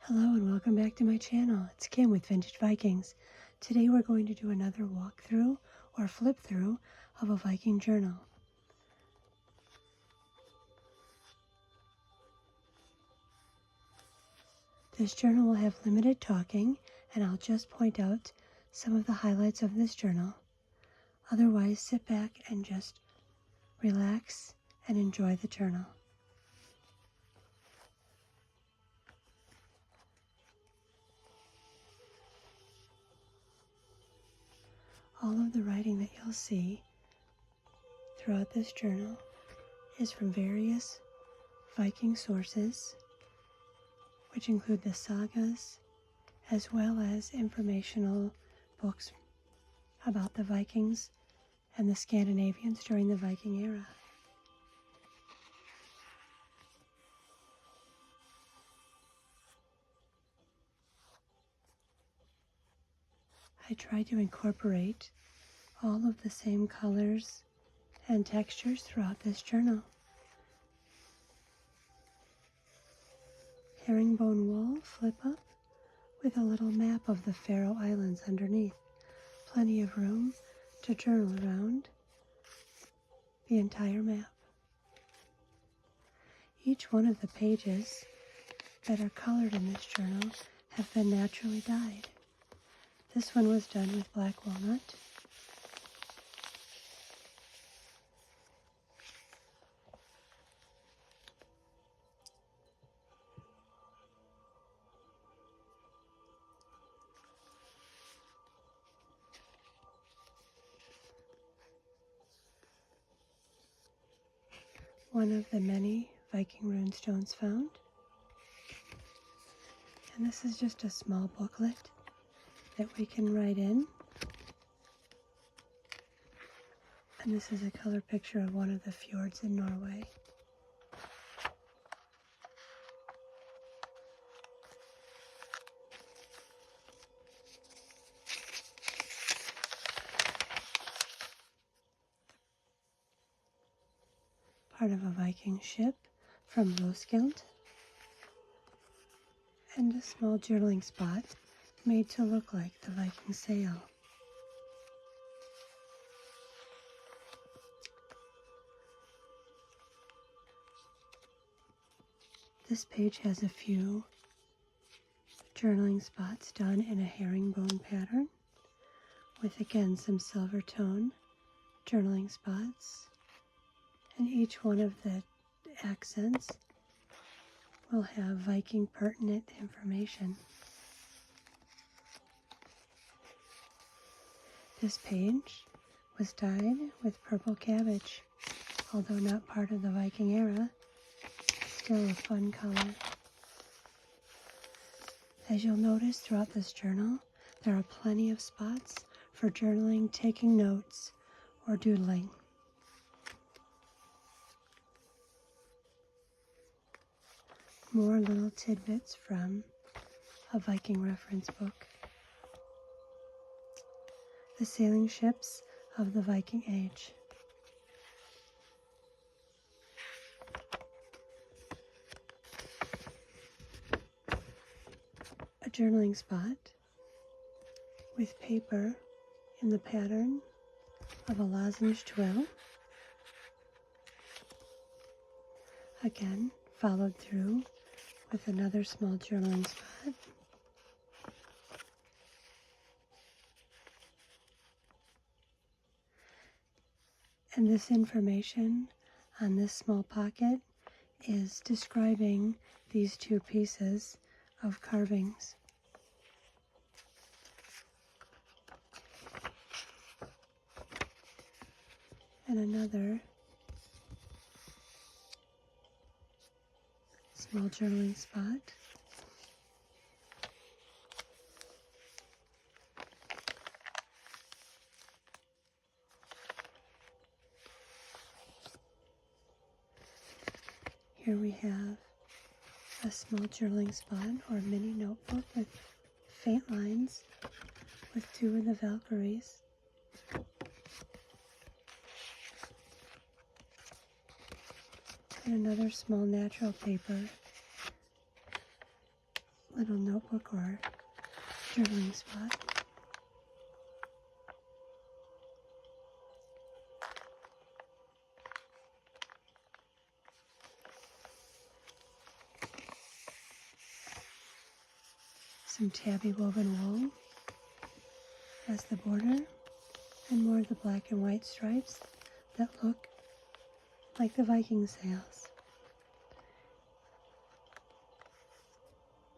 Hello and welcome back to my channel. It's Kim with Vintage Vikings. Today we're going to do another walkthrough or flip through of a Viking journal. This journal will have limited talking and I'll just point out some of the highlights of this journal. Otherwise, sit back and just relax and enjoy the journal. All of the writing that you'll see throughout this journal is from various Viking sources, which include the sagas as well as informational books about the Vikings and the Scandinavians during the Viking era. I try to incorporate all of the same colors and textures throughout this journal. Herringbone wool flip up with a little map of the Faroe Islands underneath. Plenty of room to journal around the entire map. Each one of the pages that are colored in this journal have been naturally dyed. This one was done with black walnut. One of the many Viking runestones found. And this is just a small booklet that we can write in. And this is a color picture of one of the fjords in Norway. Part of a Viking ship from Roskilde. And a small journaling spot made to look like the Viking sail. This page has a few journaling spots done in a herringbone pattern with again some silver tone journaling spots, and each one of the accents will have Viking pertinent information. This page was dyed with purple cabbage, although not part of the Viking era, still a fun color. As you'll notice throughout this journal, there are plenty of spots for journaling, taking notes, or doodling. More little tidbits from a Viking reference book. The sailing ships of the Viking Age. A journaling spot with paper in the pattern of a lozenge twill. Again, followed through with another small journaling spot. And this information on this small pocket is describing these two pieces of carvings. And another small journaling spot. Here we have a small journaling spot or mini notebook with faint lines with two of the Valkyries. And another small natural paper little notebook or journaling spot. Some tabby woven wool as the border, and more of the black and white stripes that look like the Viking sails.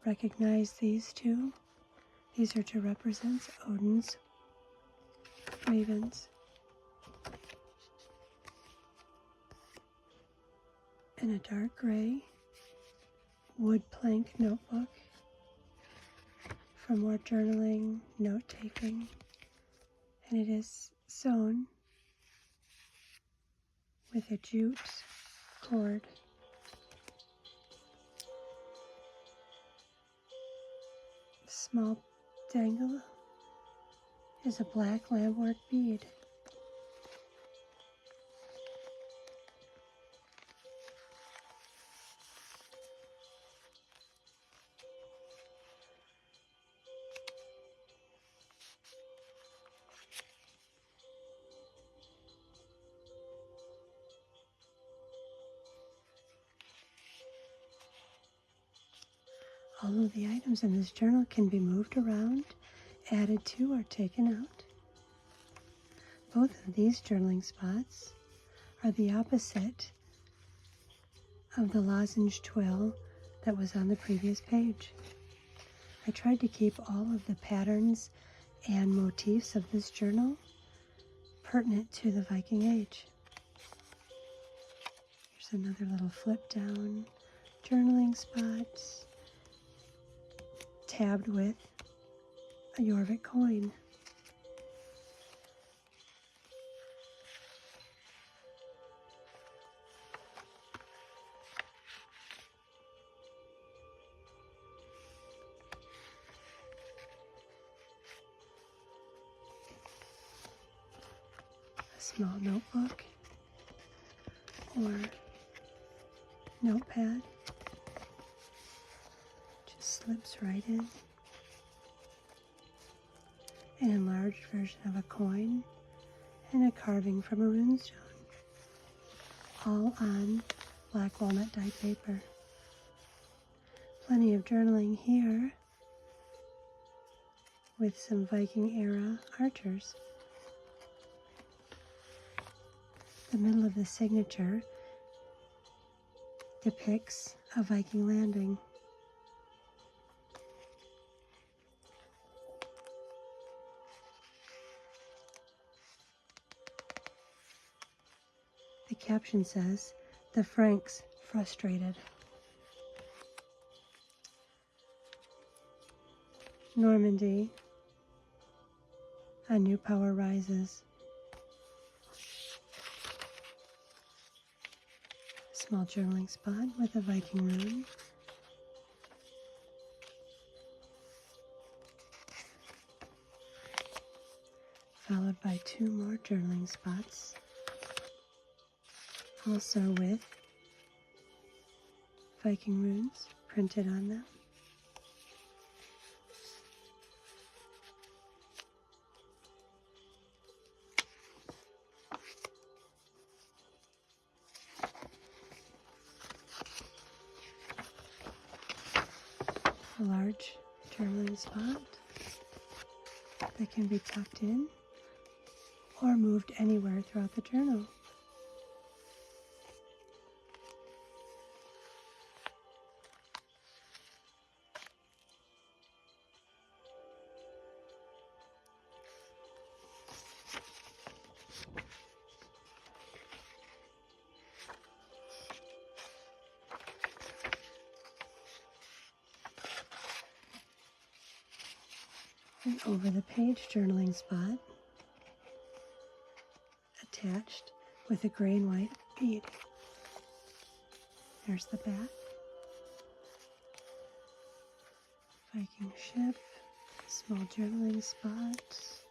Recognize these two. These are to represent Odin's ravens. And a dark gray wood plank notebook for more journaling, note-taking, and it is sewn with a jute cord. Small dangle is a black lampwork bead. All of the items in this journal can be moved around, added to, or taken out. Both of these journaling spots are the opposite of the lozenge twill that was on the previous page. I tried to keep all of the patterns and motifs of this journal pertinent to the Viking Age. Here's another little flip down journaling spot, tabbed with a Jorvik coin. A small notebook or notepad just slips right in. An enlarged version of a coin and a carving from a runestone, all on black walnut dyed paper. Plenty of journaling here with some Viking era archers. The middle of the signature depicts a Viking landing. The caption says, "The Franks frustrated." Normandy, a new power rises. Small journaling spot with a Viking rune. Followed by 2 more journaling spots, also with Viking runes printed on them. A large journaling spot that can be tucked in or moved anywhere throughout the journal. An over the page journaling spot attached with a gray and white bead. There's the back. Viking ship, small journaling spot.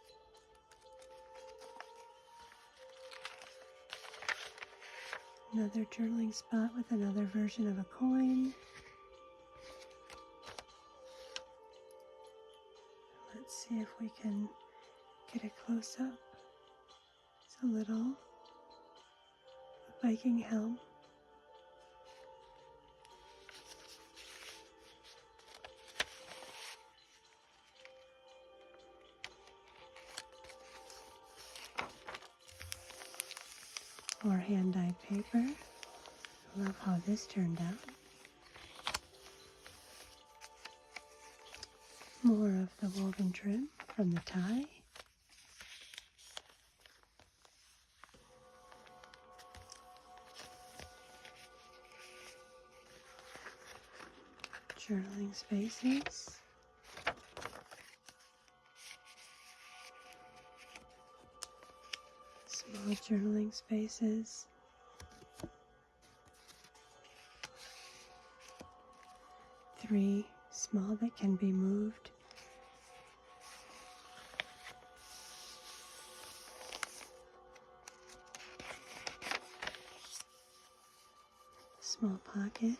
Another journaling spot with another version of a coin. Let's see if we can get a close-up. It's a little Viking helm. Or hand-dyed paper. I love how this turned out. More of the woven trim from the tie. Journaling spaces. Small journaling spaces. Three small that can be moved. Small pocket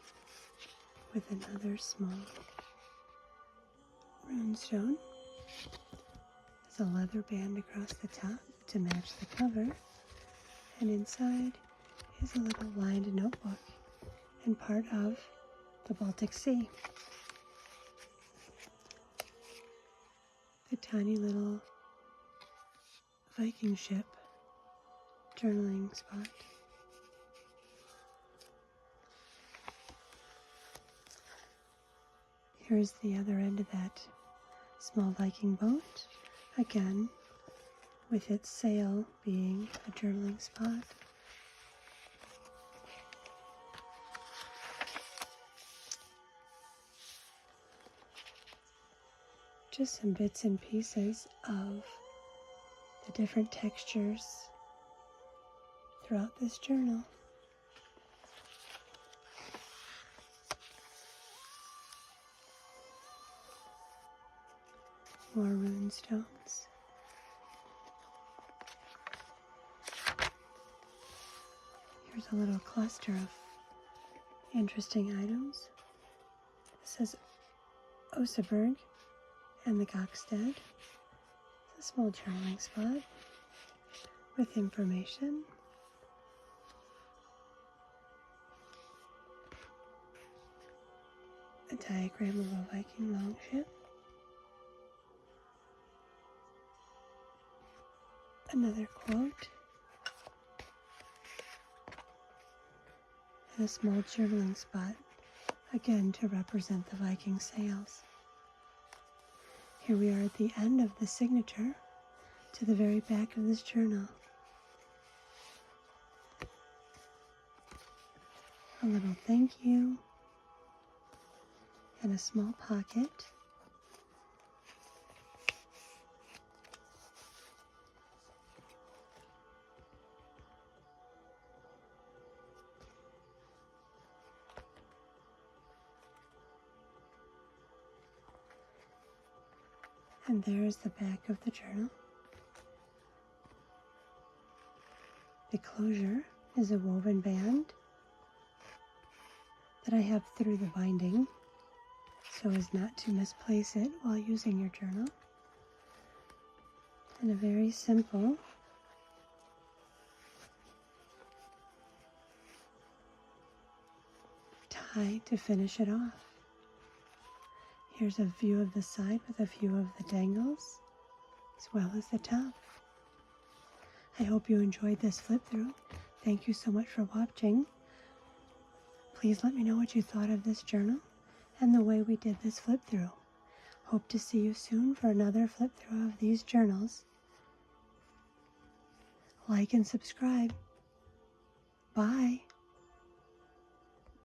with another small runestone. There's a leather band across the top to match the cover, and inside is a little lined notebook and part of the Baltic Sea. The tiny little Viking ship journaling spot. Here's the other end of that small Viking boat, again with its sail being a journaling spot. Just some bits and pieces of the different textures throughout this journal. More rune stones. Here's a little cluster of interesting items. This says Oseberg and the Gokstad. It's a small journaling spot with information. A diagram of a Viking longship. Another quote. And a small journaling spot, again to represent the Viking sails. Here we are at the end of the signature to the very back of this journal. A little thank you and a small pocket. And there's the back of the journal. The closure is a woven band that I have through the binding so as not to misplace it while using your journal. And a very simple tie to finish it off. Here's a view of the side with a few of the dangles, as well as the top. I hope you enjoyed this flip through. Thank you so much for watching. Please let me know what you thought of this journal and the way we did this flip through. Hope to see you soon for another flip through of these journals. Like and subscribe. Bye.